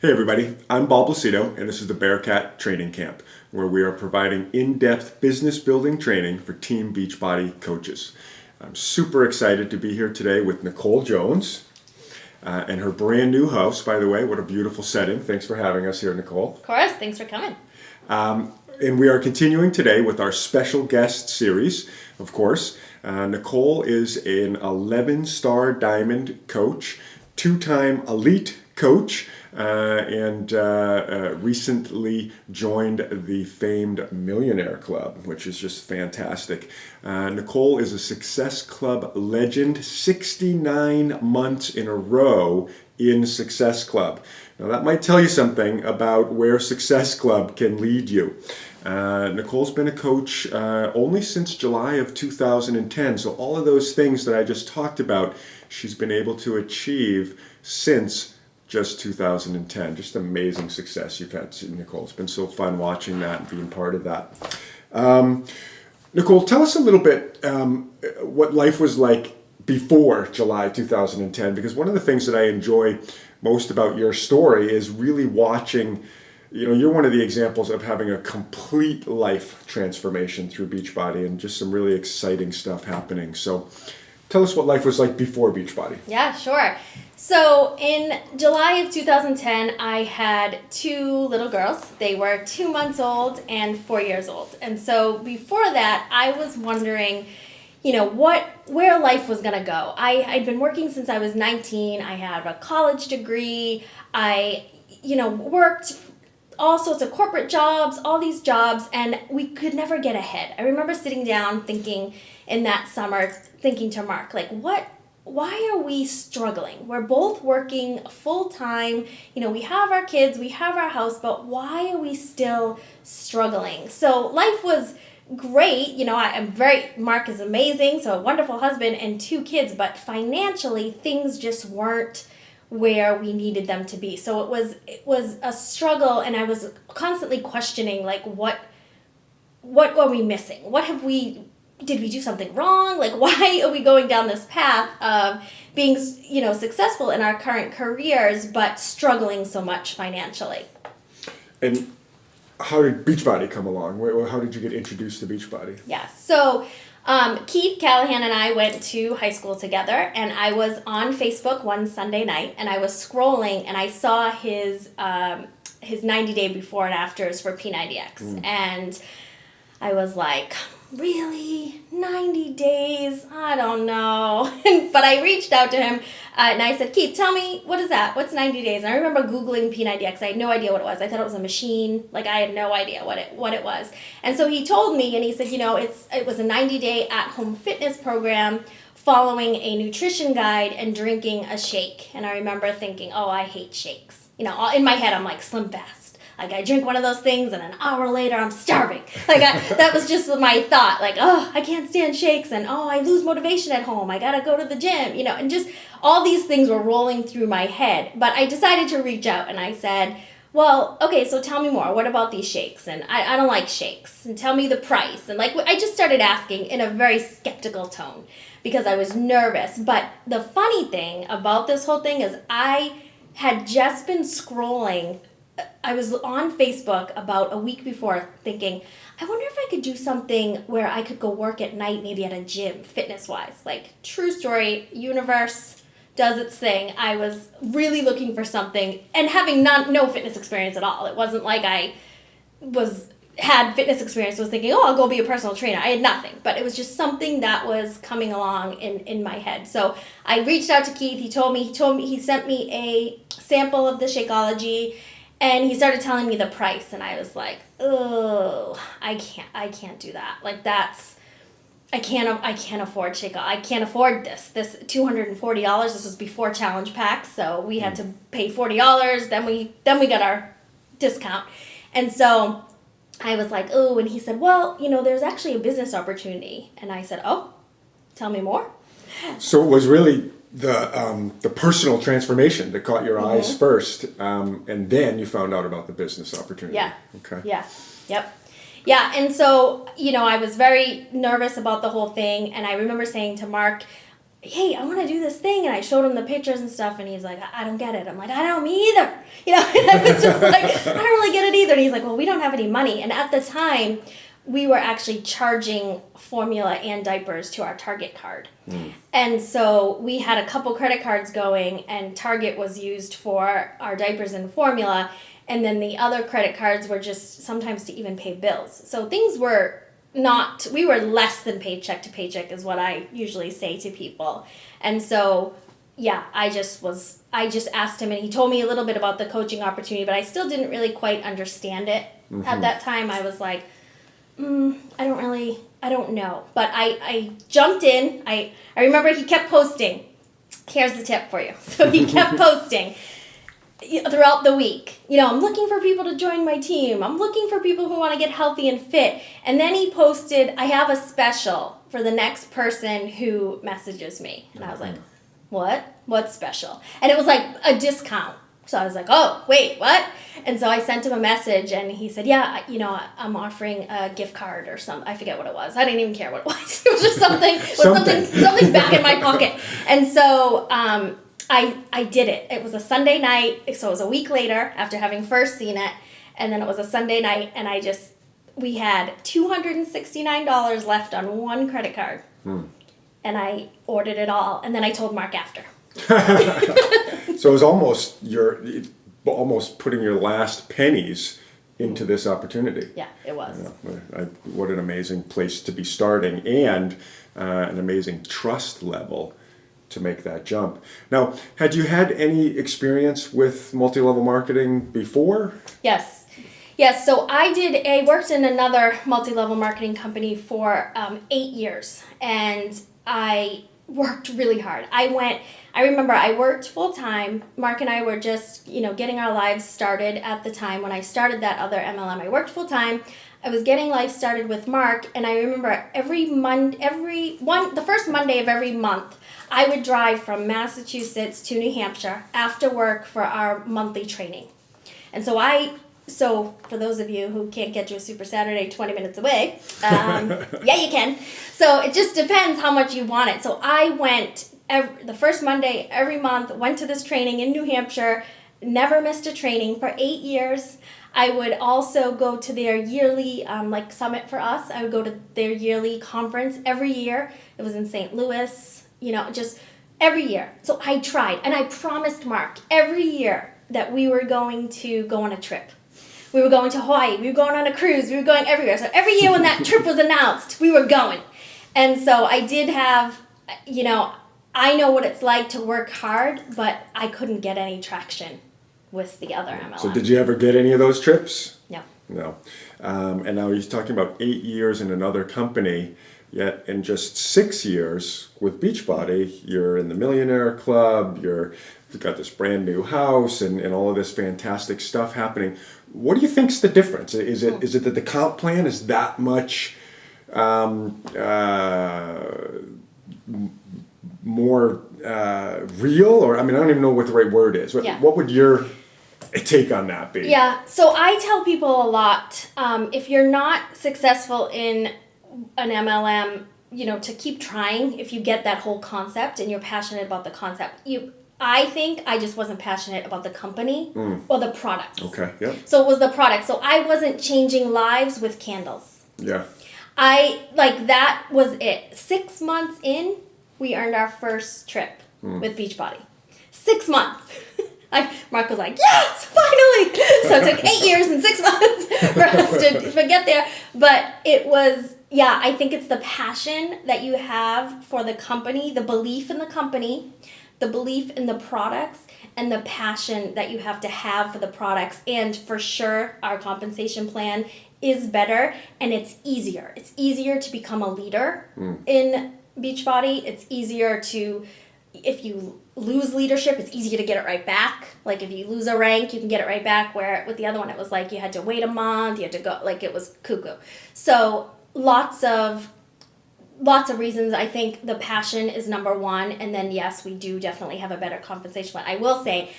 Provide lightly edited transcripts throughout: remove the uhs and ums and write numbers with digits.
Hey everybody, I'm Bob Lucido, and this is the Bearcat Training Camp, where we are providing in-depth business building training for Team Beachbody Coaches. I'm super excited to be here today with Nicole Jones and her brand new house, by the way. What a beautiful setting. Thanks for having us here, Nicole. Of course, thanks for coming. And we are continuing today with our special guest series, of course. Nicole is an 11-star diamond coach, 2-time elite coach, and recently joined the famed Millionaire Club, which is just fantastic. Nicole is a Success Club legend, 69 months in a row in Success Club. Now that might tell you something about where Success Club can lead you. Nicole's been a coach only since July of 2010, so all of those things that I just talked about, she's been able to achieve since just 2010. Just amazing success you've had, Nicole. It's been so fun watching that and being part of that. Nicole, tell us a little bit what life was like before July 2010, because one of the things that I enjoy most about your story is really watching, you're one of the examples of having a complete life transformation through Beachbody and just some really exciting stuff happening. So tell us what life was like before Beachbody. Yeah, sure. So in July of 2010, I had 2 little girls. They were 2 months old and 4 years old. And so before that, I was wondering, where life was going to go. I'd been working since I was 19. I had a college degree. I, worked all sorts of corporate jobs, all these jobs, and we could never get ahead. I remember sitting down thinking in that summer, thinking to Mark, why are we struggling? We're both working full time. We have our kids, we have our house, but why are we still struggling? So life was great. Mark is amazing, so a wonderful husband and 2 kids, but financially things just weren't where we needed them to be. So it was a struggle, and I was constantly questioning, what are we missing? Did we do something wrong? Why are we going down this path of being, successful in our current careers, but struggling so much financially? And how did Beachbody come along? How did you get introduced to Beachbody? Yeah, so Keith Callahan and I went to high school together, and I was on Facebook one Sunday night, and I was scrolling, and I saw his 90-day before and afters for P90X, and I was like, really? 90 days? I don't know. But I reached out to him and I said, Keith, tell me, what is that? What's 90 days? And I remember Googling P90X. I had no idea what it was. I thought it was a machine. I had no idea what it was. And so he told me, and he said, it was a 90-day at-home fitness program following a nutrition guide and drinking a shake. And I remember thinking, oh, I hate shakes. In my head, I'm like, Slim Fast. I drink one of those things, and an hour later, I'm starving. That was just my thought. I can't stand shakes, and I lose motivation at home. I gotta go to the gym, and just all these things were rolling through my head. But I decided to reach out, and I said, well, okay, so tell me more. What about these shakes? And I don't like shakes. And tell me the price. And I just started asking in a very skeptical tone because I was nervous. But the funny thing about this whole thing is I had just been scrolling. I was on Facebook about a week before thinking, I wonder if I could do something where I could go work at night, maybe at a gym, fitness-wise. True story, universe does its thing. I was really looking for something, and having no fitness experience at all. It wasn't like I had fitness experience, was thinking, I'll go be a personal trainer. I had nothing, but it was just something that was coming along in my head. So I reached out to Keith. He sent me a sample of the Shakeology, and he started telling me the price, and I was like, oh, I can't do that. I can't afford Shakeology. I can't afford this. This $240. This was before challenge packs, so we had to pay $40. Then we got our discount, and so I was like, oh, and he said, well, there's actually a business opportunity, and I said, oh, tell me more. So it was really the personal transformation that caught your eyes first, and then you found out about the business opportunity. Yeah. Okay. Yeah. Yep. Yeah, and so, I was very nervous about the whole thing, and I remember saying to Mark, hey, I want to do this thing. And I showed him the pictures and stuff, and he's like, I don't get it. I'm like, I don't, me either. And I was just like, I don't really get it either. And he's like, well, we don't have any money. And at the time, we were actually charging formula and diapers to our Target card. And so we had a couple credit cards going, and Target was used for our diapers and formula. And then the other credit cards were just sometimes to even pay bills. So things were we were less than paycheck to paycheck is what I usually say to people. And so, yeah, I just asked him, and he told me a little bit about the coaching opportunity, but I still didn't really quite understand it. At that time. I was like, I don't know. But I jumped in. I remember he kept posting. Here's the tip for you. So he kept posting throughout the week. I'm looking for people to join my team. I'm looking for people who want to get healthy and fit. And then he posted, I have a special for the next person who messages me. And I was like, what? What's special? And it was like a discount. So I was like, oh, wait, what? And so I sent him a message, and he said, yeah, I'm offering a gift card or something. I forget what it was. I didn't even care what it was. It was just something back in my pocket. And so I did it. It was a Sunday night, so it was a week later after having first seen it, and then it was a Sunday night, and we had $269 left on one credit card, and I ordered it all, and then I told Mark after. So it was almost putting your last pennies into this opportunity. Yeah, it was. What an amazing place to be starting, and an amazing trust level to make that jump. Now, had you had any experience with multi-level marketing before? Yes. So I worked in another multi-level marketing company for 8 years, and I worked really hard. I remember I worked full time. Mark and I were just, getting our lives started at the time when I started that other MLM. I worked full time. I was getting life started with Mark, and I remember the first Monday of every month, I would drive from Massachusetts to New Hampshire after work for our monthly training. And so for those of you who can't get to a Super Saturday 20 minutes away, yeah, you can. So it just depends how much you want it. So I went the first Monday every month, went to this training in New Hampshire, never missed a training for 8 years. I would also go to their yearly summit for us. I would go to their yearly conference every year. It was in St. Louis, just every year. So I tried, and I promised Mark every year that we were going to go on a trip. We were going to Hawaii. We were going on a cruise. We were going everywhere. So every year when that trip was announced, we were going. And so I did have, I know what it's like to work hard, but I couldn't get any traction with the other MLM. So did you ever get any of those trips? No. And now he's talking about 8 years in another company, yet in just 6 years with Beachbody, you're in the Millionaire Club, you've got this brand new house and all of this fantastic stuff happening. What do you think's the difference? Is it that the comp plan is that much more real? Or, I don't even know what the right word is. What would your take on that be? Yeah, so I tell people a lot, if you're not successful in an MLM, to keep trying if you get that whole concept and you're passionate about the concept. I think I just wasn't passionate about the company or the product. Okay, yeah. So it was the product. So I wasn't changing lives with candles. Yeah. That was it. 6 months in, we earned our first trip with Beachbody. 6 months. Mark was like, yes, finally. So it took 8 years and 6 months for us to get there. But it was, I think it's the passion that you have for the company, the belief in the company, the belief in the products, and the passion that you have to have for the products. And for sure, our compensation plan is better, and it's easier. It's easier to become a leader in Beachbody. It's easier to, if you lose leadership, it's easier to get it right back. Like if you lose a rank, you can get it right back, where with the other one, it was like you had to wait a month, you had to go, it was cuckoo. So lots of reasons. I think the passion is number one, and then yes, we do definitely have a better compensation plan. I will say,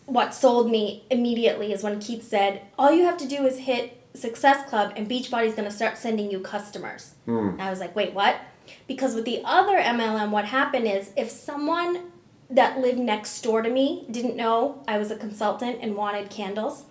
what sold me immediately is when Keith said, all you have to do is hit Success Club and Beachbody's going to start sending you customers. And I was like, wait, what? Because with the other MLM, what happened is if someone that lived next door to me didn't know I was a consultant and wanted candles,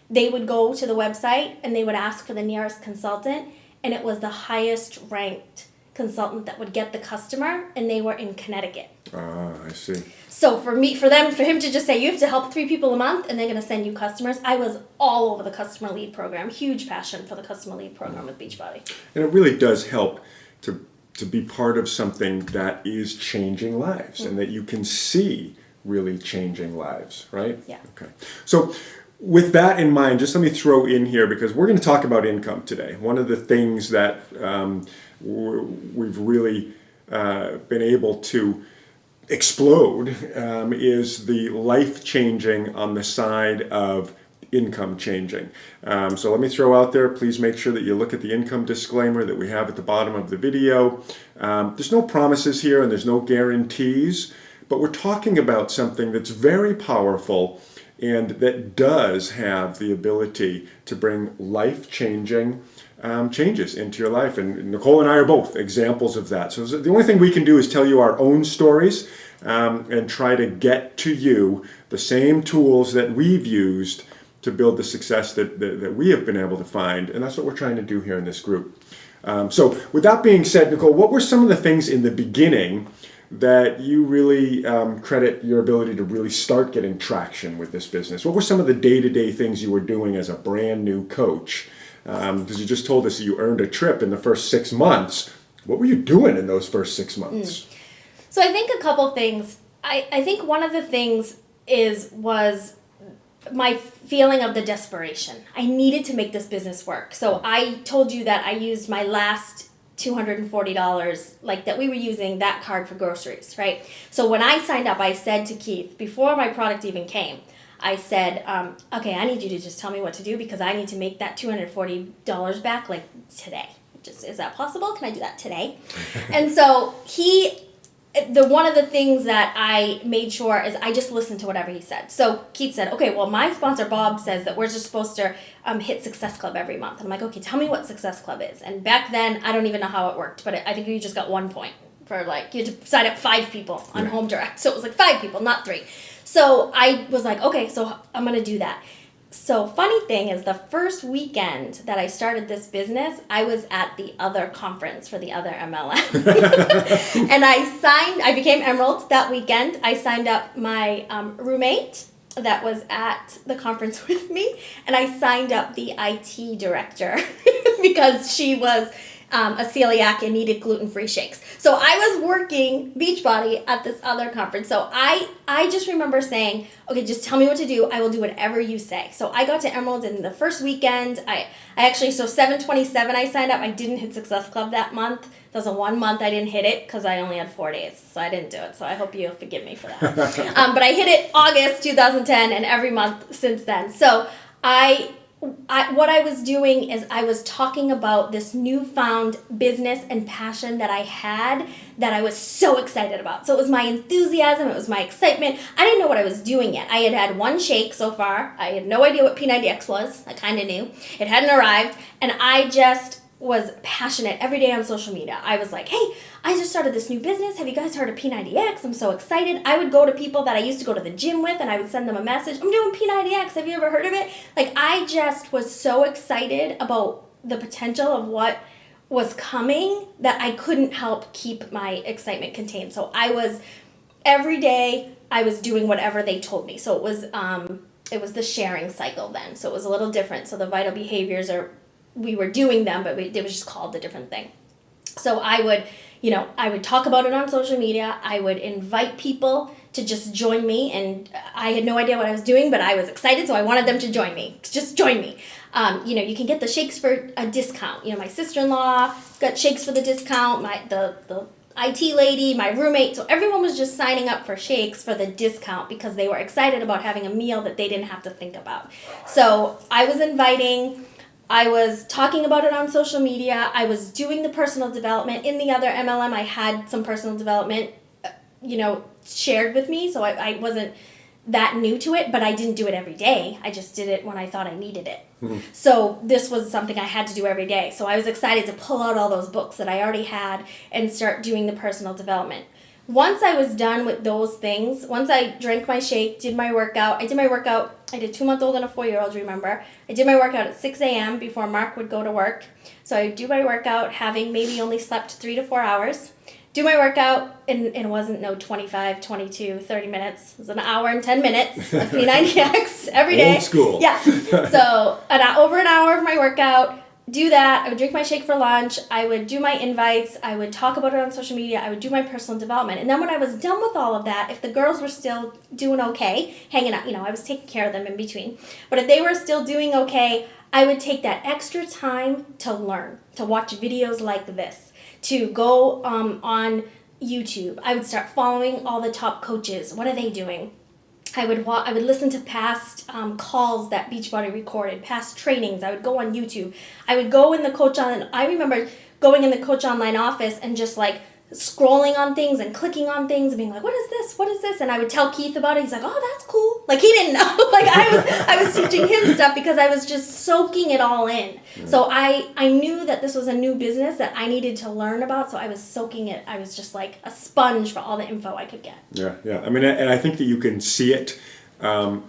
they would go to the website and they would ask for the nearest consultant, and it was the highest ranked consultant that would get the customer, and they were in Connecticut. Ah, I see. So for him to just say, you have to help 3 people a month and they're going to send you customers, I was all over the customer lead program. Huge passion for the customer lead program with Beachbody. And it really does help to be part of something that is changing lives and that you can see really changing lives, right? Yeah. Okay. So with that in mind, just let me throw in here, because we're going to talk about income today. One of the things that we've really been able to explode is the life changing on the side of income changing. So let me throw out there, please make sure that you look at the income disclaimer that we have at the bottom of the video. There's no promises here and there's no guarantees, but we're talking about something that's very powerful and that does have the ability to bring life changing changes into your life. And Nicole and I are both examples of that. So the only thing we can do is tell you our own stories and try to get to you the same tools that we've used to build the success that we have been able to find. And that's what we're trying to do here in this group. So with that being said, Nicole, what were some of the things in the beginning that you really credit your ability to really start getting traction with this business? What were some of the day-to-day things you were doing as a brand new coach? Because you just told us that you earned a trip in the first 6 months. What were you doing in those first 6 months? So I think a couple things. I think one of the things was my feeling of the desperation. I needed to make this business work. So I told you that I used my last $240, like that we were using that card for groceries, right? So when I signed up, I said to Keith, before my product even came, I said, okay, I need you to just tell me what to do because I need to make that $240 back like today. Is that possible? Can I do that today? And so one of the things that I made sure is I just listened to whatever he said. So Keith said, okay, well, my sponsor Bob says that we're just supposed to hit Success Club every month. And I'm like, okay, tell me what Success Club is. And back then, I don't even know how it worked, but I think you just got 1 point for you had to sign up 5 people on Home Direct. So it was like 5 people, not 3. So I was like, okay, so I'm going to do that. So funny thing is the first weekend that I started this business, I was at the other conference for the other MLM. And I became Emerald that weekend. I signed up my roommate that was at the conference with me, and I signed up the IT director because she was a celiac and needed gluten-free shakes. So I was working Beachbody at this other conference. So I just remember saying, okay, just tell me what to do. I will do whatever you say. So I got to Emerald in the first weekend. I actually, so 7/27 I signed up. I didn't hit Success Club that month. That was a 1 month I didn't hit it because I only had 4 days. So I didn't do it. So I hope you'll forgive me for that. But I hit it August 2010 and every month since then. So what I was doing is I was talking about this newfound business and passion that I had that I was so excited about. So it was my enthusiasm, it was my excitement. I didn't know what I was doing yet. I had had 1 shake so far. I had no idea what P90X was. I kind of knew. It hadn't arrived. And I just was passionate every day on social media. I was like, hey, I just started this new business. Have you guys heard of P90X? I'm so excited. I would go to people that I used to go to the gym with and I would send them a message. I'm doing P90X. Have you ever heard of it? Like, I just was so excited about the potential of what was coming that I couldn't help keep my excitement contained. So every day I was doing whatever they told me. So it was the sharing cycle then. So it was a little different. So the vital behaviors we were doing them, but it was just called a different thing. So I would talk about it on social media. I would invite people to just join me, and I had no idea what I was doing, but I was excited, so I wanted them to join me. Just join me. You can get the shakes for a discount. My sister-in-law got shakes for the discount. The IT lady, my roommate. So everyone was just signing up for shakes for the discount because they were excited about having a meal that they didn't have to think about. So I was talking about it on social media. I was doing the personal development. In the other MLM, I had some personal development, shared with me. So I wasn't that new to it, but I didn't do it every day. I just did it when I thought I needed it. So this was something I had to do every day. So I was excited to pull out all those books that I already had and start doing the personal development. Once I was done with those things, once I drank my shake, did my workout, I did 2-month-old and a 4-year-old, remember. I did my workout at 6 a.m. before Mark would go to work. So I would do my workout, having maybe only slept 3 to 4 hours. Do my workout, and it wasn't 25, 22, 30 minutes. It was an hour and 10 minutes of P90X every day. Old school. Yeah. So over an hour of my workout, do that. I would drink my shake for lunch. I would do my invites. I would talk about it on social media. I would do my personal development. And then when I was done with all of that, if the girls were still doing okay, hanging out, I was taking care of them in between. But if they were still doing okay, I would take that extra time to learn, to watch videos like this, to go on YouTube. I would start following all the top coaches. What are they doing? I would listen to past calls that Beachbody recorded, past trainings. I would go on YouTube. I would go in the I remember going in the Coach Online office and just like scrolling on things and clicking on things and being like, what is this? What is this? And I would tell Keith about it. He's like, oh, that's cool. Like he didn't know. Like I was teaching him stuff because I was just soaking it all in. So I knew that this was a new business that I needed to learn about. So I was soaking it. I was just like a sponge for all the info I could get. Yeah. I mean, and I think that you can see it.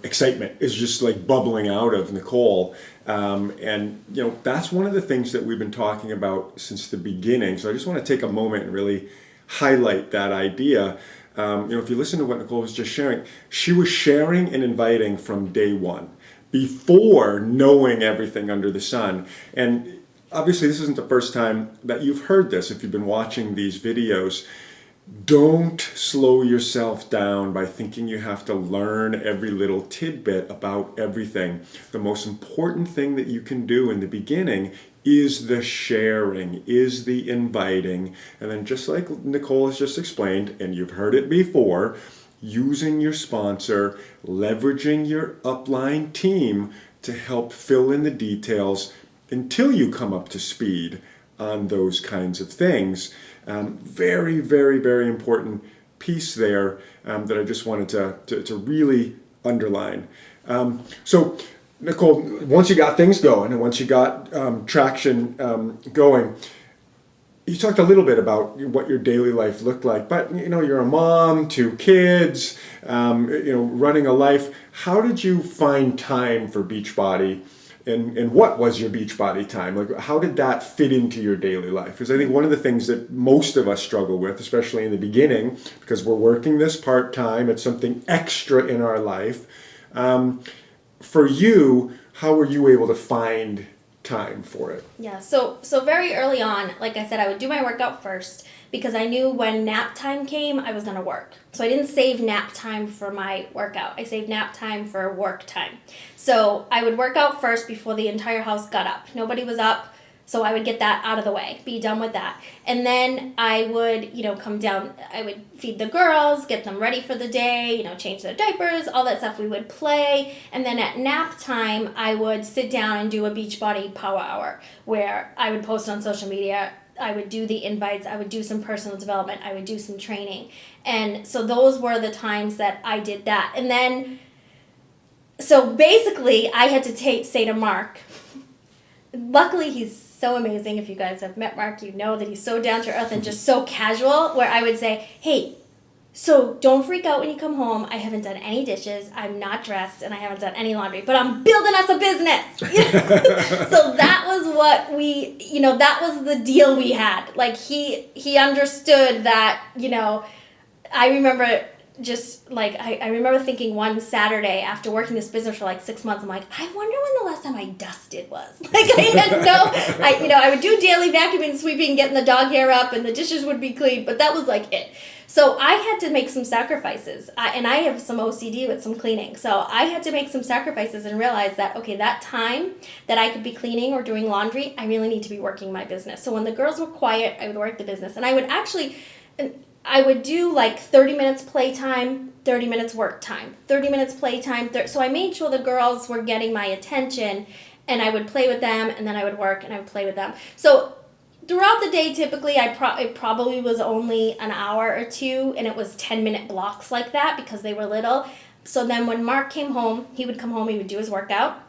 Excitement is just like bubbling out of Nicole. And that's one of the things that we've been talking about since the beginning. So I just want to take a moment and really highlight that idea. If you listen to what Nicole was just sharing, she was sharing and inviting from day one, before knowing everything under the sun. And obviously this isn't the first time that you've heard this if you've been watching these videos. Don't slow yourself down by thinking you have to learn every little tidbit about everything. The most important thing that you can do in the beginning is the sharing, is the inviting. And then just like Nicole has just explained, and you've heard it before, using your sponsor, leveraging your upline team to help fill in the details until you come up to speed on those kinds of things. Very, very, very important piece there that I just wanted to really underline. So, Nicole, once you got things going and once you got traction going, you talked a little bit about what your daily life looked like, but you're a mom, 2 kids, running a life. How did you find time for Beachbody? And what was your Beachbody time? Like, how did that fit into your daily life? Because I think one of the things that most of us struggle with, especially in the beginning, because we're working this part-time, it's something extra in our life. For you, how were you able to find time for it? Yeah, so very early on, like I said, I would do my workout first because I knew when nap time came, I was going to work. So I didn't save nap time for my workout. I saved nap time for work time. So I would work out first before the entire house got up. Nobody was up, so I would get that out of the way, be done with that. And then I would, come down, I would feed the girls, get them ready for the day, change their diapers, all that stuff. We would play. And then at nap time, I would sit down and do a Beachbody Power Hour where I would post on social media. I would do the invites, I would do some personal development, I would do some training. And so those were the times that I did that. And then, so basically I had to say to Mark, luckily he's so amazing. If you guys have met Mark, you know that he's so down to earth and just so casual, where I would say, hey, so don't freak out when you come home. I haven't done any dishes, I'm not dressed, and I haven't done any laundry, but I'm building us a business. So that was what that was the deal we had. Like he understood that, I remember just like, I remember thinking one Saturday after working this business for like 6 months, I'm like, I wonder when the last time I dusted was. Like I had I would do daily vacuuming and sweeping, getting the dog hair up, and the dishes would be clean, but that was like it. So I had to make some sacrifices, and I have some OCD with some cleaning. So I had to make some sacrifices and realize that, okay, that time that I could be cleaning or doing laundry, I really need to be working my business. So when the girls were quiet, I would work the business. And I would do like 30 minutes playtime, 30 minutes work time, 30 minutes playtime. So I made sure the girls were getting my attention, and I would play with them, and then I would work and I would play with them. So throughout the day, typically, it probably was only an hour or two, and it was 10-minute blocks like that because they were little. So then when Mark came home, he would come home, he would do his workout.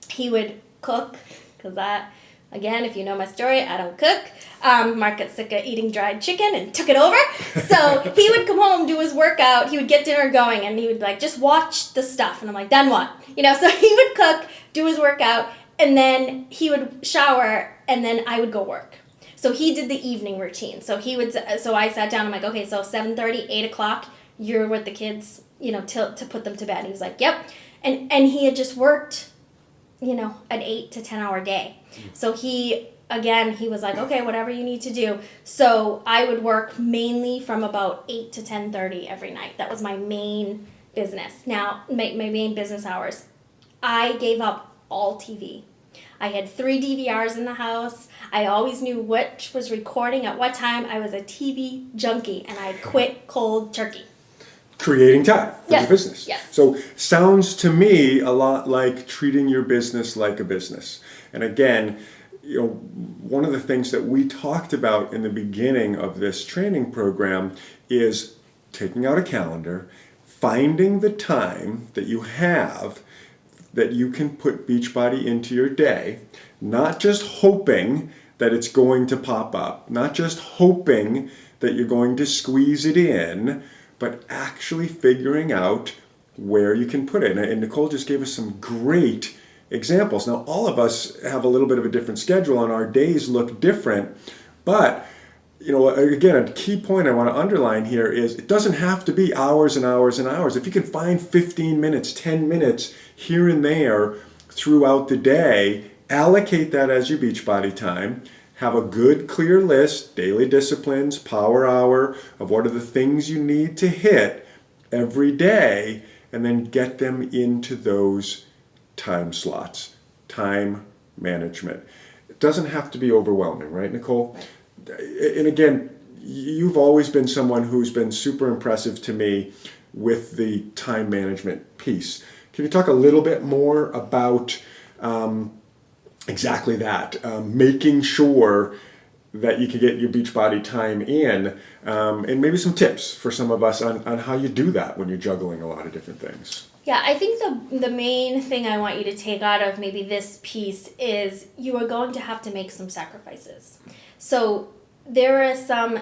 He would cook, because again, if you know my story, I don't cook. Mark got sick of eating dried chicken and took it over. So he would come home, do his workout, he would get dinner going, and he would be like, just watch the stuff. And I'm like, then what? So he would cook, do his workout, and then he would shower, and then I would go work. So he did the evening routine. So I sat down, I'm like, okay, so 7:30, 8 o'clock, you're with the kids, to put them to bed. And he was like, yep. And he had just worked, an 8 to 10 hour day. So he was like, okay, whatever you need to do. So I would work mainly from about 8 to 10:30 every night. That was my main business. Now, my main business hours. I gave up all TV. I had 3 DVRs in the house. I always knew which was recording at what time. I was a TV junkie, and I quit cold turkey. Creating time for your business. Yes. So sounds to me a lot like treating your business like a business. And again, one of the things that we talked about in the beginning of this training program is taking out a calendar, finding the time that you have that you can put Beachbody into your day, not just hoping that it's going to pop up, not just hoping that you're going to squeeze it in, but actually figuring out where you can put it. And Nicole just gave us some great examples. Now, all of us have a little bit of a different schedule and our days look different, but again, a key point I want to underline here is it doesn't have to be hours and hours and hours. If you can find 15 minutes, 10 minutes here and there throughout the day, allocate that as your Beachbody time. Have a good, clear list, daily disciplines, power hour of what are the things you need to hit every day, and then get them into those time slots, time management. It doesn't have to be overwhelming, right, Nicole? And again, you've always been someone who's been super impressive to me with the time management piece. Can you talk a little bit more about exactly that, making sure that you can get your Beachbody time in, and maybe some tips for some of us on how you do that when you're juggling a lot of different things? Yeah, I think the main thing I want you to take out of maybe this piece is you are going to have to make some sacrifices. So there are some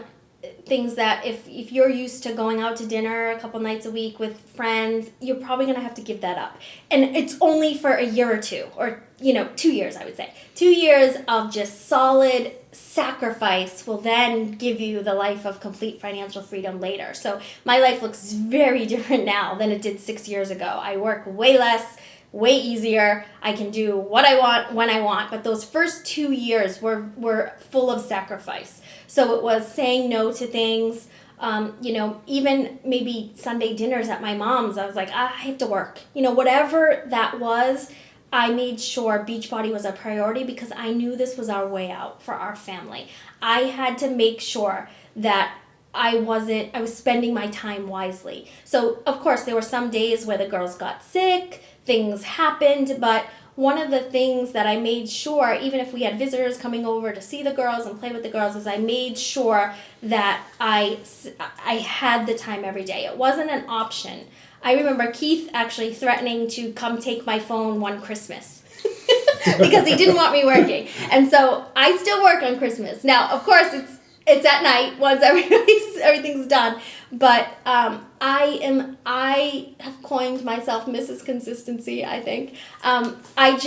things that if you're used to going out to dinner a couple nights a week with friends, you're probably going to have to give that up. And it's only for a year or two, or 2 years, I would say. 2 years of just solid sacrifice will then give you the life of complete financial freedom later. So my life looks very different now than it did 6 years ago. I work way less, way easier. I can do what I want when I want. But those first 2 years were full of sacrifice. So it was saying no to things. Even maybe Sunday dinners at my mom's, I was like, I have to work. Whatever that was, I made sure Beachbody was a priority because I knew this was our way out for our family. I had to make sure that I was spending my time wisely. So, of course, there were some days where the girls got sick, things happened, but one of the things that I made sure, even if we had visitors coming over to see the girls and play with the girls, is I made sure that I had the time every day. It wasn't an option. I remember Keith actually threatening to come take my phone one Christmas because he didn't want me working. And so I still work on Christmas. Now, of course, it's at night once everything's done. But I have coined myself Mrs. Consistency, I think. I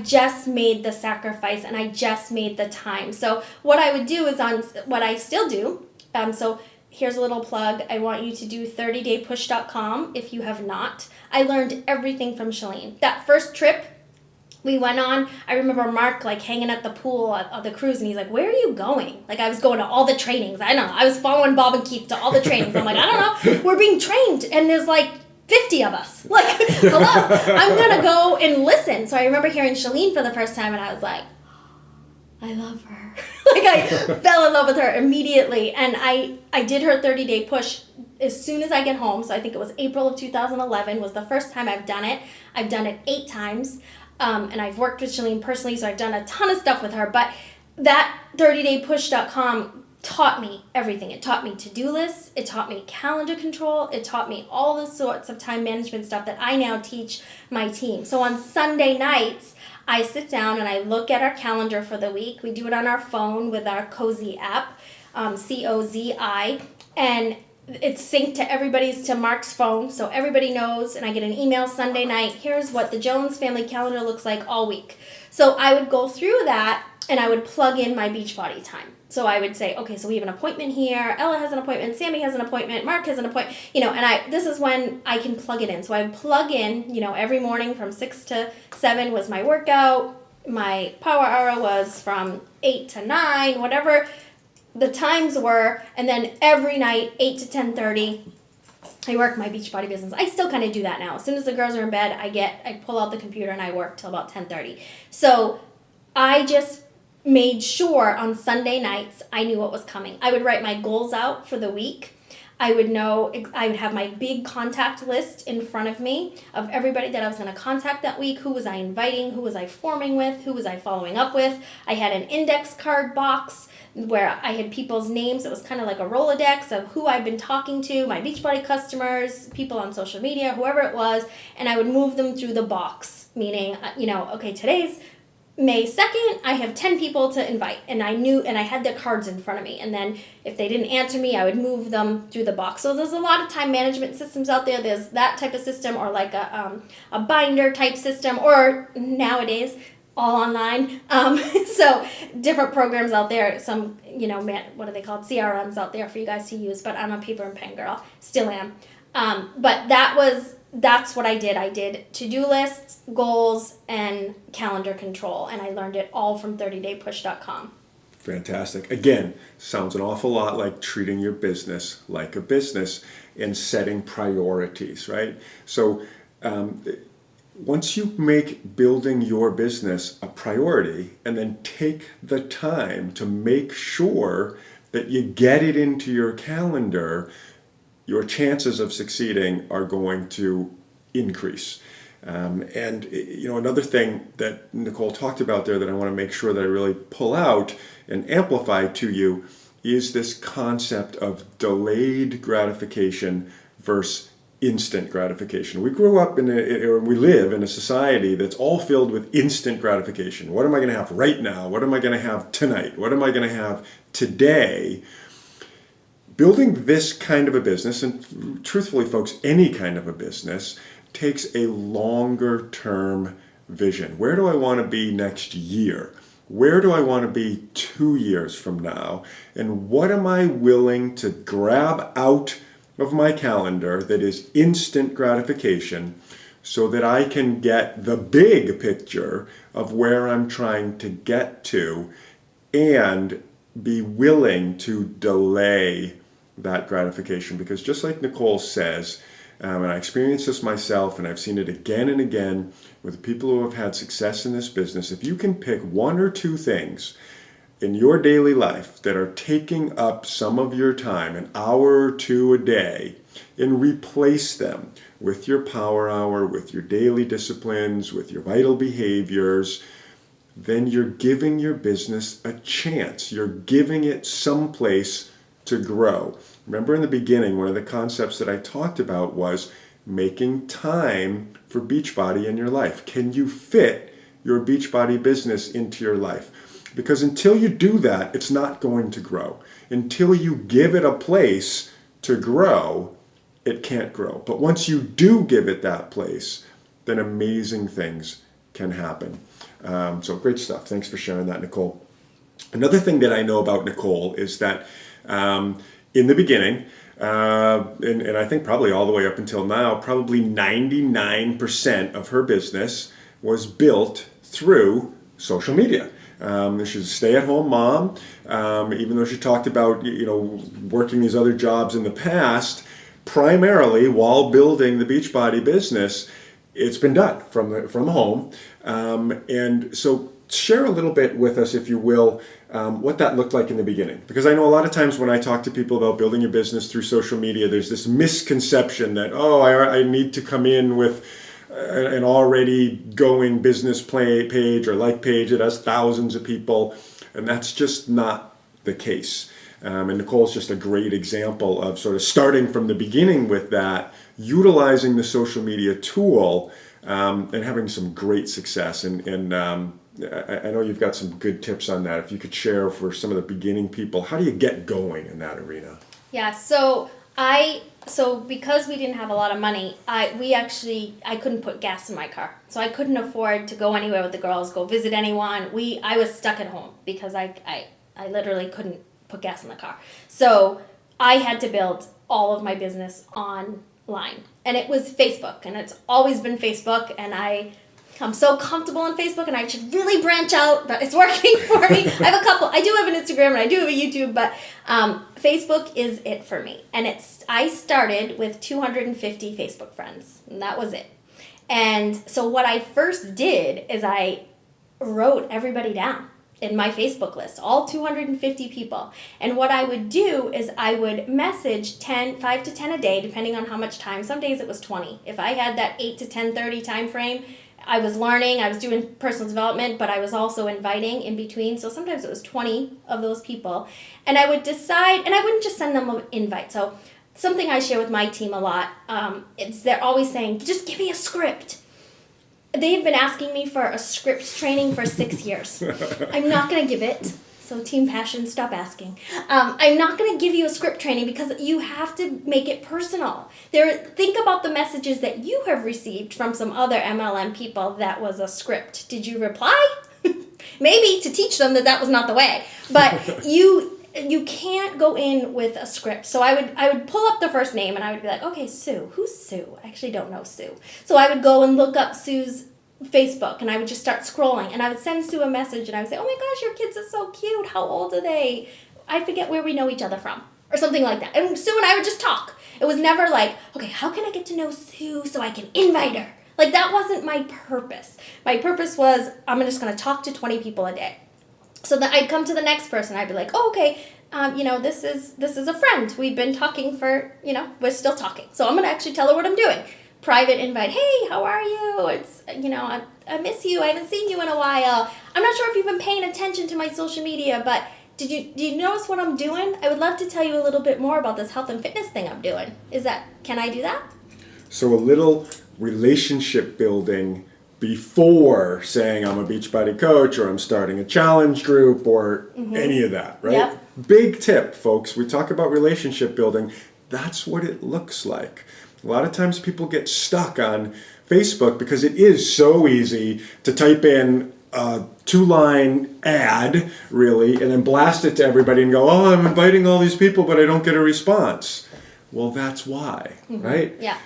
just made the sacrifice and I just made the time. So what I would do is what I still do. So here's a little plug. I want you to do 30daypush.com if you have not. I learned everything from Shalene. That first trip we went on, I remember Mark hanging at the pool of the cruise, and he's like, where are you going? I was going to all the trainings. I don't know. I was following Bob and Keith to all the trainings. I'm like, I don't know. We're being trained, and there's 50 of us. Hello. I'm going to go and listen. So I remember hearing Shalene for the first time, and I was like, I love her. I fell in love with her immediately. And I did her 30-day push as soon as I get home. So I think it was April of 2011 was the first time I've done it. I've done it 8 times. And I've worked with Shalene personally, so I've done a ton of stuff with her. But that 30daypush.com taught me everything. It taught me to-do lists. It taught me calendar control. It taught me all the sorts of time management stuff that I now teach my team. So on Sunday nights, I sit down and I look at our calendar for the week. We do it on our phone with our Cozy app, COZI, and it's synced to Mark's phone, so everybody knows, and I get an email Sunday night, here's what the Jones family calendar looks like all week. So I would go through that, and I would plug in my Beachbody time. So I would say, okay, so we have an appointment here, Ella has an appointment, Sammy has an appointment, Mark has an appointment, and this is when I can plug it in. So I would plug in, every morning from 6 to 7 was my workout, my power hour was from 8 to 9, whatever the times were, and then every night, 8 to 10:30, I work my Beachbody business. I still kind of do that now. As soon as the girls are in bed, I pull out the computer and I work till about 10:30. So I just made sure on Sunday nights I knew what was coming. I would write my goals out for the week. I would have my big contact list in front of me of everybody that I was going to contact that week. Who was I inviting? Who was I forming with? Who was I following up with? I had an index card box where I had people's names. It was kind of like a Rolodex of who I've been talking to, my Beachbody customers, people on social media, whoever it was, and I would move them through the box, meaning, okay, today's May 2nd, I have 10 people to invite, and I had the cards in front of me, and then if they didn't answer me, I would move them through the box. So there's a lot of time management systems out there. There's that type of system, or like a binder type system, or nowadays, all online. So different programs out there, some, what are they called? CRMs out there for you guys to use, but I'm a paper and pen girl, still am. But that's what I did. I did to-do lists, goals, and calendar control, and I learned it all from 30daypush.com. Fantastic. Again, sounds an awful lot like treating your business like a business and setting priorities, right? So once you make building your business a priority and then take the time to make sure that you get it into your calendar, your chances of succeeding are going to increase. Another thing that Nicole talked about there that I want to make sure that I really pull out and amplify to you is this concept of delayed gratification versus instant gratification. We grew up we live in a society that's all filled with instant gratification. What am I going to have right now? What am I going to have tonight? What am I going to have today? Building this kind of a business, and truthfully, folks, any kind of a business, takes a longer term vision. Where do I want to be next year? Where do I want to be 2 years from now? And what am I willing to grab out of my calendar that is instant gratification so that I can get the big picture of where I'm trying to get to and be willing to delay that gratification? Because just like Nicole says, and I experienced this myself, and I've seen it again and again with people who have had success in this business, if you can pick one or two things in your daily life that are taking up some of your time, an hour or two a day, and replace them with your power hour, with your daily disciplines, with your vital behaviors, then you're giving your business a chance. You're giving it someplace to grow. Remember in the beginning, one of the concepts that I talked about was making time for Beachbody in your life. Can you fit your Beachbody business into your life? Because until you do that, it's not going to grow. Until you give it a place to grow, it can't grow. But once you do give it that place, then amazing things can happen. So great stuff. Thanks for sharing that, Nicole. Another thing that I know about Nicole is that in the beginning, and I think probably all the way up until now, probably 99% of her business was built through social media. She's a stay-at-home mom, even though she talked about working these other jobs in the past, primarily while building the Beachbody business, it's been done from home. And so share a little bit with us, if you will, what that looked like in the beginning. Because I know a lot of times when I talk to people about building your business through social media, there's this misconception that, I need to come in with an already going business page or like page that has thousands of people. And that's just not the case. And Nicole's just a great example of sort of starting from the beginning with that, utilizing the social media tool, and having some great success. And I know you've got some good tips on that. If you could share for some of the beginning people, how do you get going in that arena? Yeah, so because we didn't have a lot of money, I couldn't put gas in my car. So I couldn't afford to go anywhere with the girls, go visit anyone. I was stuck at home because I literally couldn't put gas in the car. So I had to build all of my business online. And it was Facebook, and it's always been Facebook, and I'm so comfortable on Facebook, and I should really branch out, but it's working for me. I do have an Instagram, and I do have a YouTube, but Facebook is it for me. And I started with 250 Facebook friends, and that was it. And so what I first did is I wrote everybody down in my Facebook list, all 250 people. And what I would do is I would message 5 to 10 a day, depending on how much time. Some days it was 20. If I had that 8 to 10:30 time frame, I was learning, I was doing personal development, but I was also inviting in between. So sometimes it was 20 of those people. And I would decide, and I wouldn't just send them an invite. So something I share with my team a lot, they're always saying, just give me a script. They've been asking me for a script training for 6 years. I'm not going to give it. So Team Passion, stop asking. I'm not going to give you a script training because you have to make it personal. Think about the messages that you have received from some other MLM people that was a script. Did you reply? Maybe to teach them that was not the way. But you can't go in with a script. So I would pull up the first name and I would be like, okay, Sue. Who's Sue? I actually don't know Sue. So I would go and look up Sue's Facebook, and I would just start scrolling, and I would send Sue a message, and I would say, oh my gosh, your kids are so cute. How old are they? I forget where we know each other from, or something like that. And Sue and I would just talk. It was never like, okay, how can I get to know Sue so I can invite her? Like, that wasn't my purpose. My purpose was, I'm just going to talk to 20 people a day. So that I'd come to the next person. I'd be like, oh, okay, this is a friend. We've been talking for, we're still talking. So I'm going to actually tell her what I'm doing. Private invite, hey, how are you? It's, I miss you. I haven't seen you in a while. I'm not sure if you've been paying attention to my social media, but did you notice what I'm doing? I would love to tell you a little bit more about this health and fitness thing I'm doing. Can I do that? So a little relationship building before saying I'm a Beachbody coach or I'm starting a challenge group or any of that, right? Yep. Big tip, folks. We talk about relationship building. That's what it looks like. A lot of times people get stuck on Facebook because it is so easy to type in a 2-line ad, really, and then blast it to everybody and go, oh, I'm inviting all these people, but I don't get a response. Well, that's why, right? Yeah.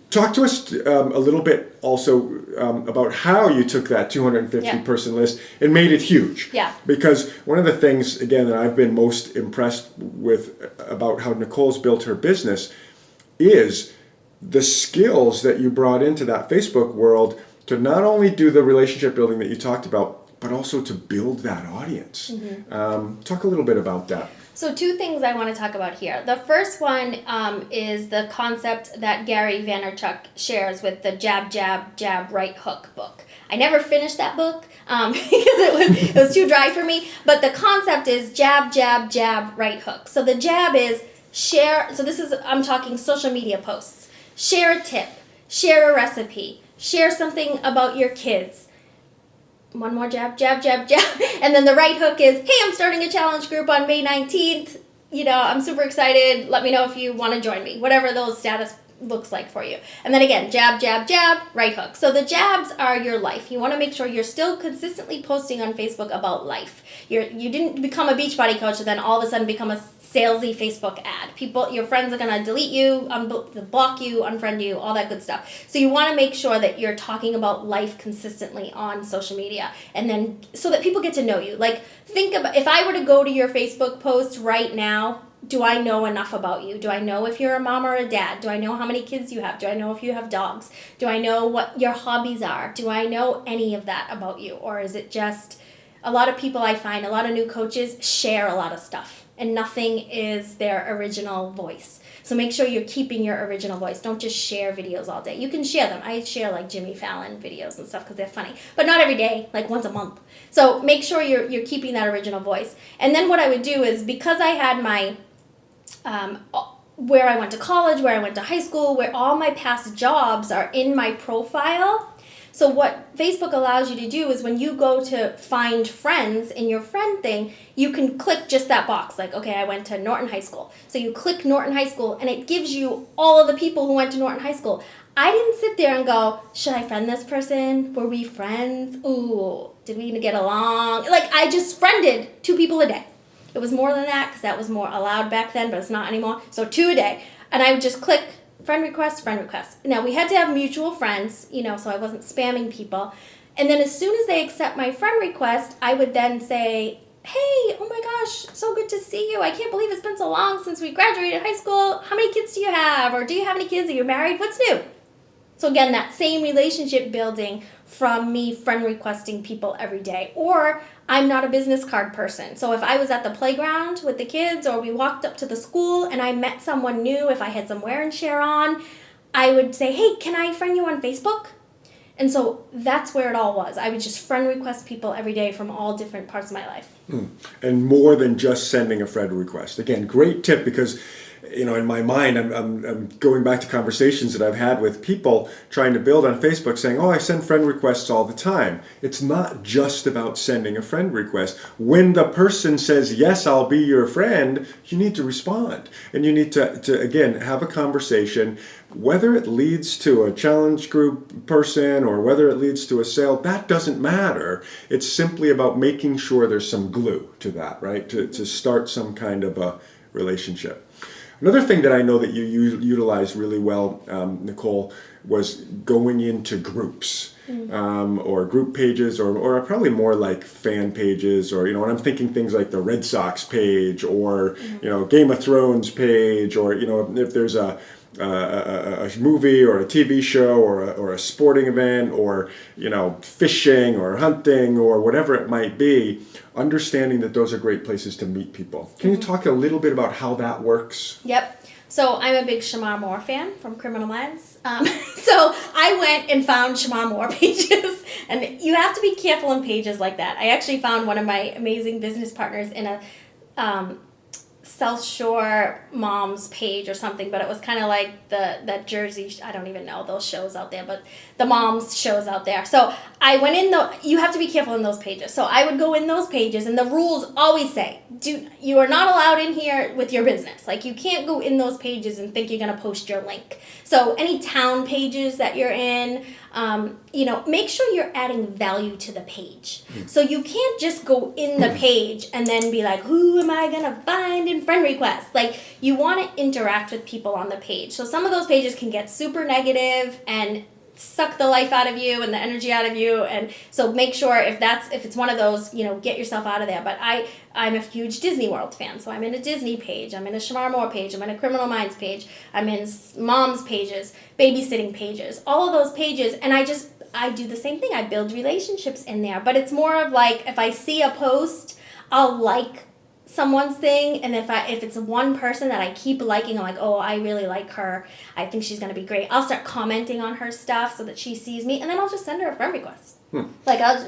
Talk to us a little bit also about how you took that 250 person list and made it huge. Yeah. Because one of the things, again, that I've been most impressed with about how Nicole's built her business is the skills that you brought into that Facebook world to not only do the relationship building that you talked about, but also to build that audience. Talk a little bit about that. So 2 things I want to talk about here. The first one is the concept that Gary Vaynerchuk shares with the jab, jab, jab, right hook book. I never finished that book because it was too dry for me. But the concept is jab, jab, jab, right hook. So the jab is share. So I'm talking social media posts. Share a tip. Share a recipe. Share something about your kids. One more jab, jab, jab, jab. And then the right hook is, hey, I'm starting a challenge group on May 19th. I'm super excited. Let me know if you want to join me. Whatever those status looks like for you. And then again, jab, jab, jab, right hook. So the jabs are your life. You want to make sure you're still consistently posting on Facebook about life. You didn't become a Beachbody coach and then all of a sudden become a salesy Facebook ad. Your friends are going to delete you, block you, unfriend you, all that good stuff. So you want to make sure that you're talking about life consistently on social media, and then so that people get to know you. Like, think about, if I were to go to your Facebook post right now, do I know enough about you? Do I know if you're a mom or a dad? Do I know how many kids you have? Do I know if you have dogs? Do I know what your hobbies are? Do I know any of that about you? Or is it just, a lot of people I find, a lot of new coaches share a lot of stuff. and nothing is their original voice. So make sure you're keeping your original voice. Don't just share videos all day. You can share them. I share like Jimmy Fallon videos and stuff because they're funny, but not every day, like once a month. So make sure you're keeping that original voice. And then what I would do is, because I had my where I went to college, where I went to high school, where all my past jobs are in my profile. So what Facebook allows you to do is, when you go to find friends in your friend thing, you can click just that box. Like, okay, I went to Norton High School. So you click Norton High School and it gives you all of the people who went to Norton High School. I didn't sit there and go, should I friend this person? Were we friends? Ooh, did we get along? Like, I just friended 2 people a day. It was more than that because that was more allowed back then, but it's not anymore. So 2 a day. And I would just click friend request, friend request. Now, we had to have mutual friends, so I wasn't spamming people. And then as soon as they accept my friend request, I would then say, hey, oh my gosh, so good to see you. I can't believe it's been so long since we graduated high school. How many kids do you have? Or do you have any kids? Are you married? What's new? So again, that same relationship building from me friend requesting people every day. Or I'm not a business card person. So if I was at the playground with the kids, or we walked up to the school and I met someone new, if I had some wear and share on, I would say, hey, can I friend you on Facebook? And so that's where it all was. I would just friend request people every day from all different parts of my life. And more than just sending a friend request. Again, great tip, because in my mind, I'm going back to conversations that I've had with people trying to build on Facebook, saying, oh, I send friend requests all the time. It's not just about sending a friend request. When the person says, yes, I'll be your friend, you need to respond. And you need to again, have a conversation. Whether it leads to a challenge group person or whether it leads to a sale, that doesn't matter. It's simply about making sure there's some glue to that, right? To start some kind of a relationship. Another thing that I know that you utilized really well, Nicole, was going into groups or group pages, or probably more like fan pages, or, and I'm thinking things like the Red Sox page, or, Game of Thrones page, or, if there's a movie or a TV show or a sporting event, or, fishing or hunting or whatever it might be, understanding that those are great places to meet people. Can you talk a little bit about how that works? Yep. So I'm a big Shamar Moore fan from Criminal Minds. So I went and found Shamar Moore pages, and you have to be careful in pages like that. I actually found one of my amazing business partners in a South Shore Moms page or something, but it was kind of like that Jersey, I don't even know those shows out there, but the moms shows out there. So I went in you have to be careful in those pages. So I would go in those pages, and the rules always say, you are not allowed in here with your business. Like, you can't go in those pages and think you're going to post your link. So any town pages that you're in, make sure you're adding value to the page. So you can't just go in the page and then be like, who am I going to find in friend requests? Like, you want to interact with people on the page. So some of those pages can get super negative and suck the life out of you and the energy out of you, and so make sure if it's one of those, get yourself out of there. But I'm a huge Disney World fan, so I'm in a Disney page, I'm in a Shamar Moore page, I'm in a Criminal Minds page, I'm in moms pages, babysitting pages, all of those pages, and I do the same thing. I build relationships in there, but it's more of like, if I see a post, I'll like someone's thing, and if it's one person that I keep liking, I'm like, oh, I really like her, I think she's going to be great, I'll start commenting on her stuff so that she sees me, and then I'll just send her a friend request. Like, I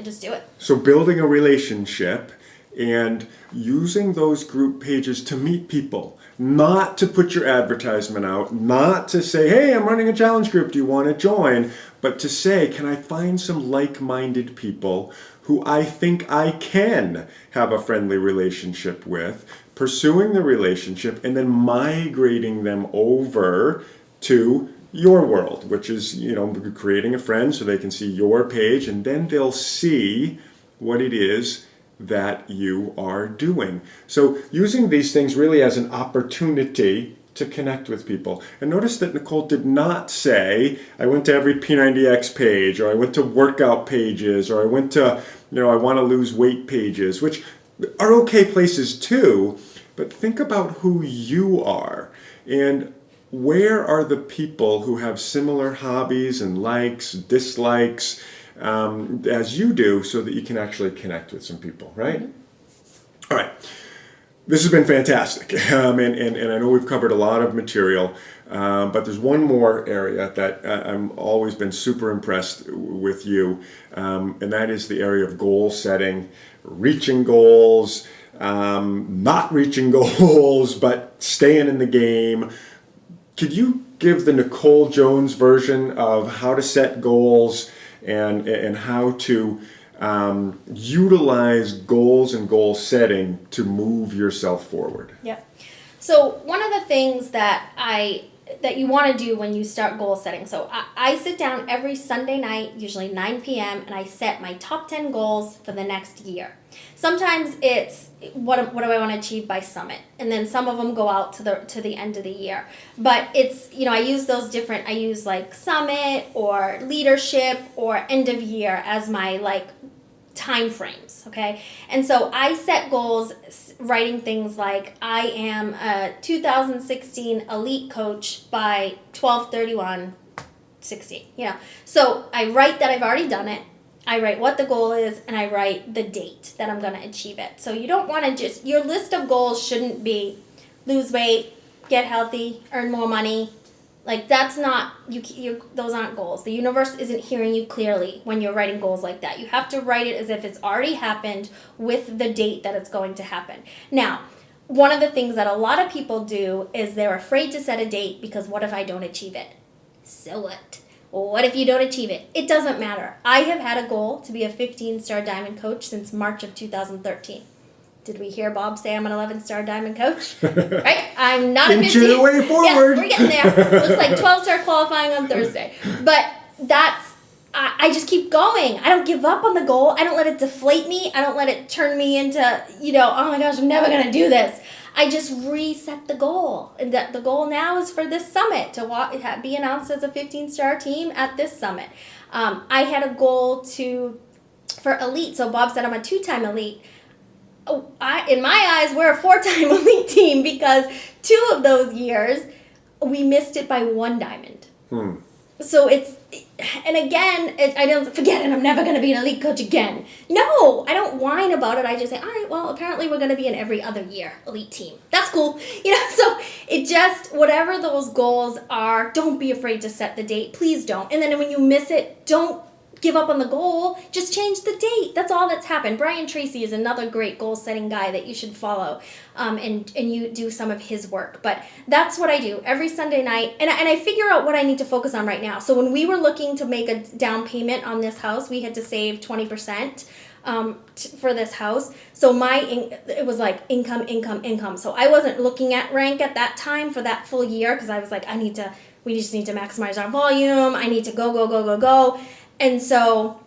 just do it. So building a relationship and using those group pages to meet people, not to put your advertisement out, not to say, hey, I'm running a challenge group, do you want to join? But to say, can I find some like-minded people who I think I can have a friendly relationship with, pursuing the relationship, and then migrating them over to your world, which is, creating a friend so they can see your page, and then they'll see what it is that you are doing. So using these things really as an opportunity to connect with people. And notice that Nicole did not say, I went to every P90X page, or I went to workout pages, or I went to, I want to lose weight pages, which are okay places too, but think about who you are and where are the people who have similar hobbies and likes, dislikes, as you do, so that you can actually connect with some people, right? All right. This has been fantastic, and I know we've covered a lot of material, but there's one more area that I've always been super impressed with you, and that is the area of goal setting, reaching goals, not reaching goals, but staying in the game. Could you give the Nicole Jones version of how to set goals and how to utilize goals and goal setting to move yourself forward? Yep. So one of the things that you want to do when you start goal setting. So I sit down every Sunday night, usually 9 p.m., and I set my top 10 goals for the next year. Sometimes it's what do I want to achieve by summit, and then some of them go out to the end of the year. But it's, I use those different. I use like summit or leadership or end of year as my like time frames, okay? And so I set goals writing things like I am a 2016 elite coach by 12/31/16, So I write that I've already done it. I write what the goal is, and I write the date that I'm going to achieve it. So you don't want to your list of goals shouldn't be lose weight, get healthy, earn more money. Like that's not, those aren't goals. The universe isn't hearing you clearly when you're writing goals like that. You have to write it as if it's already happened with the date that it's going to happen. Now, one of the things that a lot of people do is they're afraid to set a date because what if I don't achieve it? So what? What if you don't achieve it? It doesn't matter. I have had a goal to be a 15-star diamond coach since March of 2013. Did we hear Bob say I'm an 11-star diamond coach? Right? I'm not a 15. Inch your way forward. Yeah, we're getting there. Looks like 12-star qualifying on Thursday. But I just keep going. I don't give up on the goal. I don't let it deflate me. I don't let it turn me into, oh my gosh, I'm never going to do this. I just reset the goal. And the goal now is for this summit to be announced as a 15-star team at this summit. I had a goal for elite. So Bob said I'm a 2-time elite. In my eyes, we're a 4-time elite team because 2 of those years we missed it by 1 diamond. So and again, I don't forget it. I'm never going to be an elite coach again. No, I don't whine about it. I just say, all right, well, apparently we're going to be an every other year elite team. That's cool. So it just, whatever those goals are, don't be afraid to set the date. Please don't. And then when you miss it, don't give up on the goal, just change the date. That's all that's happened. Brian Tracy is another great goal setting guy that you should follow, and you do some of his work. But that's what I do every Sunday night, and I figure out what I need to focus on right now. So when we were looking to make a down payment on this house, we had to save 20% for this house. So it was like income. So I wasn't looking at rank at that time for that full year because I was like, we just need to maximize our volume. I need to go. And so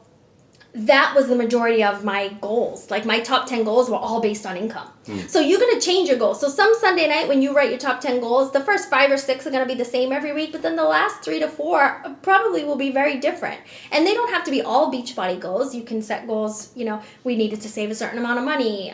that was the majority of my goals. Like my top 10 goals were all based on income. So you're going to change your goals. So some Sunday night when you write your top 10 goals, the first 5 or 6 are going to be the same every week, but then the last 3 to 4 probably will be very different. And they don't have to be all Beachbody goals. You can set goals, we needed to save a certain amount of money.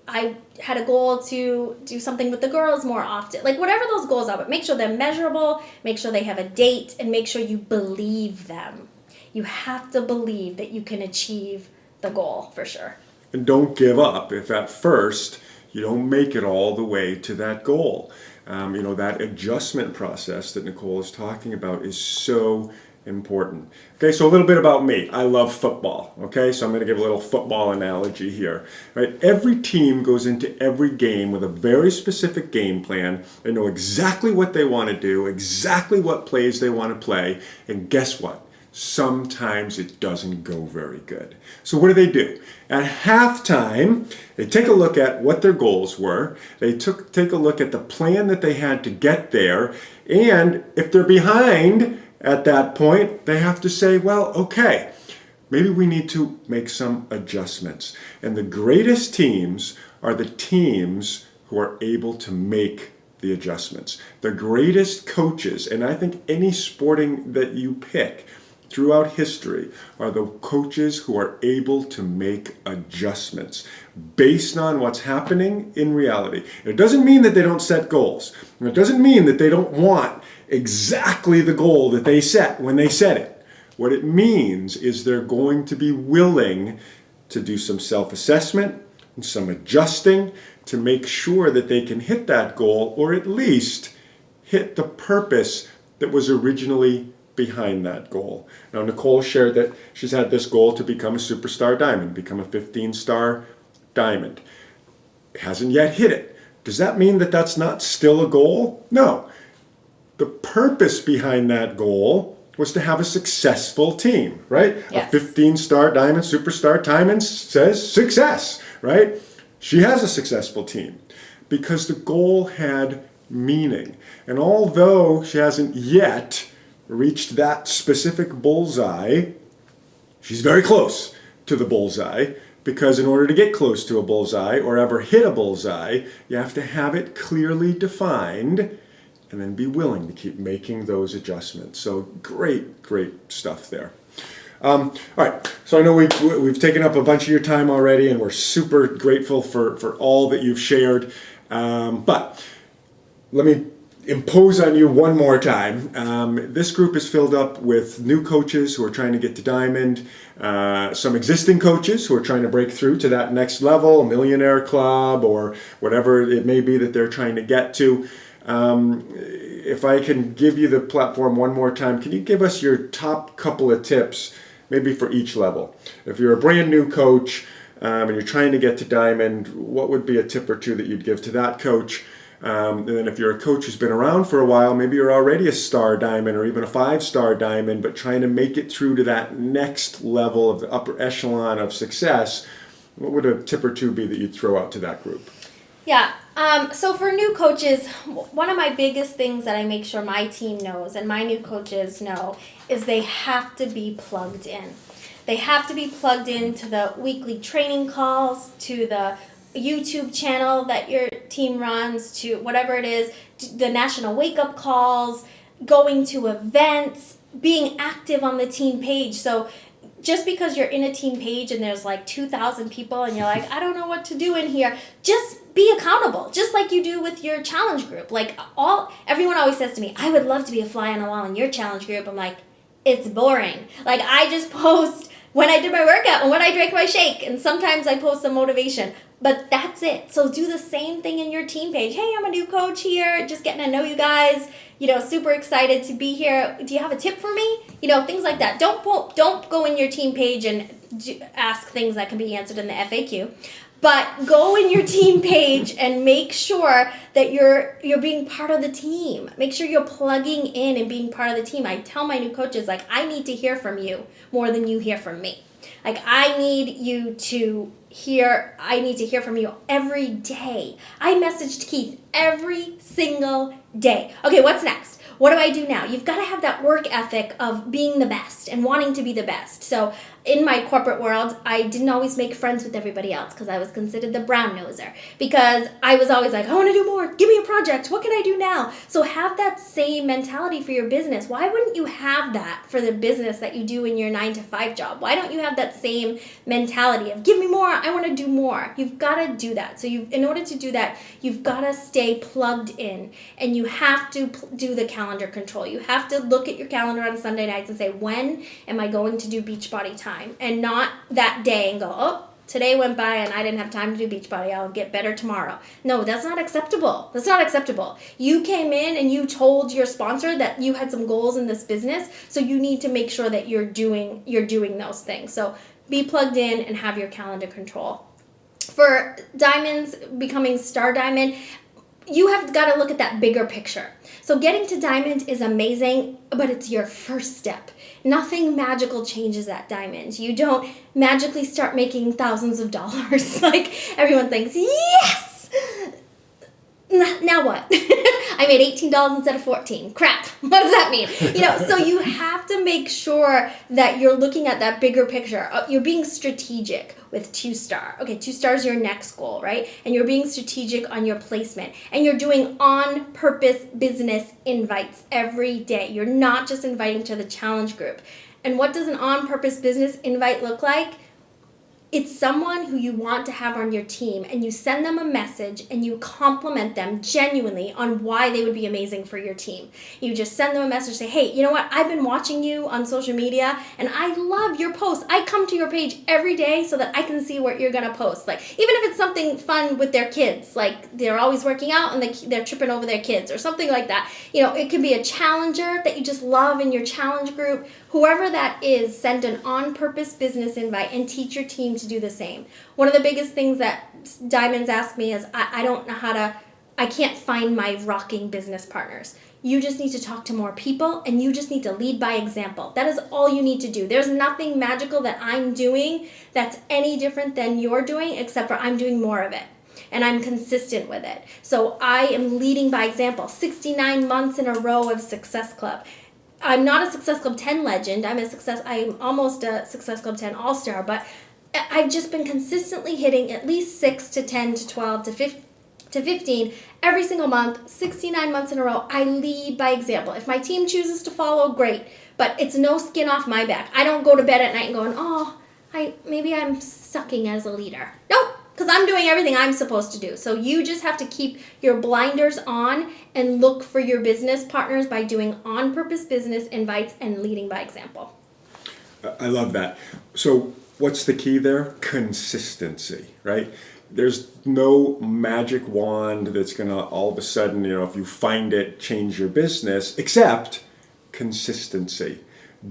I had a goal to do something with the girls more often. Like whatever those goals are, but make sure they're measurable, make sure they have a date, and make sure you believe them. You have to believe that you can achieve the goal for sure. And don't give up if at first you don't make it all the way to that goal. That adjustment process that Nicole is talking about is so important. Okay, so a little bit about me. I love football. Okay, so I'm going to give a little football analogy here. Right, every team goes into every game with a very specific game plan. They know exactly what they want to do, exactly what plays they want to play, and guess what? Sometimes it doesn't go very good. So what do? At halftime, they take a look at what their goals were. They take a look at the plan that they had to get there. And if they're behind at that point, they have to say, well, okay, maybe we need to make some adjustments. And the greatest teams are the teams who are able to make the adjustments. The greatest coaches, and I think any sporting that you pick, throughout history are the coaches who are able to make adjustments based on what's happening in reality. It doesn't mean that they don't set goals. It doesn't mean that they don't want exactly the goal that they set when they set it. What it means is they're going to be willing to do some self-assessment, and some adjusting to make sure that they can hit that goal, or at least hit the purpose that was originally behind that goal. Now, Nicole shared that she's had this goal to become a superstar diamond, become a 15-star diamond. Hasn't yet hit it. Does that mean that that's not still a goal? No. The purpose behind that goal was to have a successful team, right? Yes. A 15-star diamond, superstar diamond says success, right? She has a successful team because the goal had meaning. And although she hasn't yet reached that specific bullseye, she's very close to the bullseye, because in order to get close to a bullseye or ever hit a bullseye, you have to have it clearly defined and then be willing to keep making those adjustments. So great stuff there. All right, so I know we've taken up a bunch of your time already, and we're super grateful for all that you've shared. But let me impose on you one more time. This group is filled up with new coaches who are trying to get to Diamond, some existing coaches who are trying to break through to that next level, a Millionaire club or whatever it may be that they're trying to get to. If I can give you the platform one more time, can you give us your top couple of tips, maybe for each level? If you're a brand new coach and you're trying to get to Diamond, what would be a tip or two that you'd give to that coach? And then if you're a coach who's been around for a while, maybe you're already a star diamond or even a 5-star diamond, but trying to make it through to that next level of the upper echelon of success, what would a tip or two be that you'd throw out to that group? Yeah. So for new coaches, one of my biggest things that I make sure my team knows and my new coaches know is they have to be plugged in. They have to be plugged into the weekly training calls, to the YouTube channel that your team runs, to whatever it is, to the national wake-up calls, going to events, being active on the team page. So just because you're in a team page and there's like 2,000 people and you're like, I don't know what to do in here, just be accountable, just like you do with your challenge group. Like everyone always says to me, I would love to be a fly on the wall in your challenge group. I'm like, it's boring. Like, I just post when I did my workout and when I drank my shake, and sometimes I post some motivation, but that's it. So do the same thing in your team page. Hey, I'm a new coach here, just getting to know you guys, super excited to be here. Do you have a tip for me? Things like that. Don't go in your team page and ask things that can be answered in the FAQ. But go in your team page and make sure that you're being part of the team. Make sure you're plugging in and being part of the team. I tell my new coaches, I need to hear from you more than you hear from me. I need to hear from you every day. I messaged Keith every single day. Okay, what's next? What do I do now? You've got to have that work ethic of being the best and wanting to be the best. So in my corporate world, I didn't always make friends with everybody else because I was considered the brown noser, because I was always like, I want to do more. Give me a project. What can I do now? So have that same mentality for your business. Why wouldn't you have that for the business that you do in your 9-to-5 job? Why don't you have that same mentality of give me more, I want to do more? You've got to do that. So in order to do that, you've got to stay plugged in, and you have to do the calendar control. You have to look at your calendar on Sunday nights and say, when am I going to do Beachbody time? And not that day and go, oh, today went by and I didn't have time to do Beachbody. I'll get better tomorrow. No, that's not acceptable. That's not acceptable. You came in and you told your sponsor that you had some goals in this business, so you need to make sure that you're doing those things. So be plugged in and have your calendar control. For diamonds, becoming star diamond, you have got to look at that bigger picture. So getting to diamond is amazing, but it's your first step. Nothing magical changes at diamond. You don't magically start making thousands of dollars. Everyone thinks, yes! Now what? I made $18 instead of $14. Crap. What does that mean? So you have to make sure that you're looking at that bigger picture. You're being strategic with 2-star. Okay, 2-star is your next goal, right? And you're being strategic on your placement. And you're doing on-purpose business invites every day. You're not just inviting to the challenge group. And what does an on-purpose business invite look like? It's someone who you want to have on your team, and you send them a message and you compliment them genuinely on why they would be amazing for your team. You just send them a message, say, hey, you know what? I've been watching you on social media and I love your posts. I come to your page every day so that I can see what you're going to post. Like, even if it's something fun with their kids, like they're always working out and they're tripping over their kids or something like that. You know, it could be a challenger that you just love in your challenge group. Whoever that is, send an on-purpose business invite and teach your team to do the same. One of the biggest things that diamonds ask me is, I don't know I can't find my rocking business partners. You just need to talk to more people, and you just need to lead by example. That is all you need to do. There's nothing magical that I'm doing that's any different than you're doing, except for I'm doing more of it. And I'm consistent with it. So I am leading by example. 69 months in a row of Success Club. I'm not a Success Club 10 legend. I'm almost a Success Club 10 all-star, but I've just been consistently hitting at least 6 to 10 to 12 to 15 every single month, 69 months in a row. I lead by example. If my team chooses to follow, great, but it's no skin off my back. I don't go to bed at night and going, maybe I'm sucking as a leader. Nope. Because I'm doing everything I'm supposed to do. So you just have to keep your blinders on and look for your business partners by doing on-purpose business invites and leading by example. I love that. So what's the key there? Consistency, right? There's no magic wand that's going to all of a sudden, if you find it, change your business, except consistency.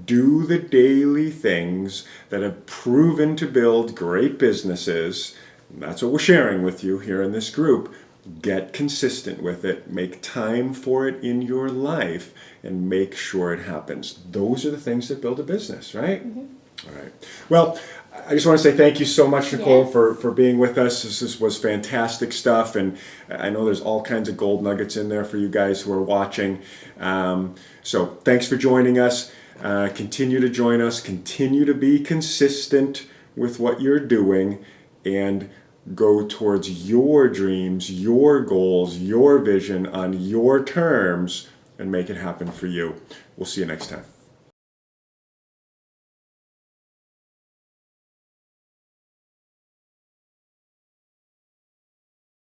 Do the daily things that have proven to build great businesses. That's what we're sharing with you here in this group. Get consistent with it. Make time for it in your life and make sure it happens. Those are the things that build a business, right? Mm-hmm. All right. Well, I just want to say thank you so much, Nicole, Yes. for being with us. This was fantastic stuff, and I know there's all kinds of gold nuggets in there for you guys who are watching. So thanks for joining us. Continue to join us. Continue to be consistent with what you're doing, and go towards your dreams, your goals, your vision on your terms, and make it happen for you. We'll see you next time.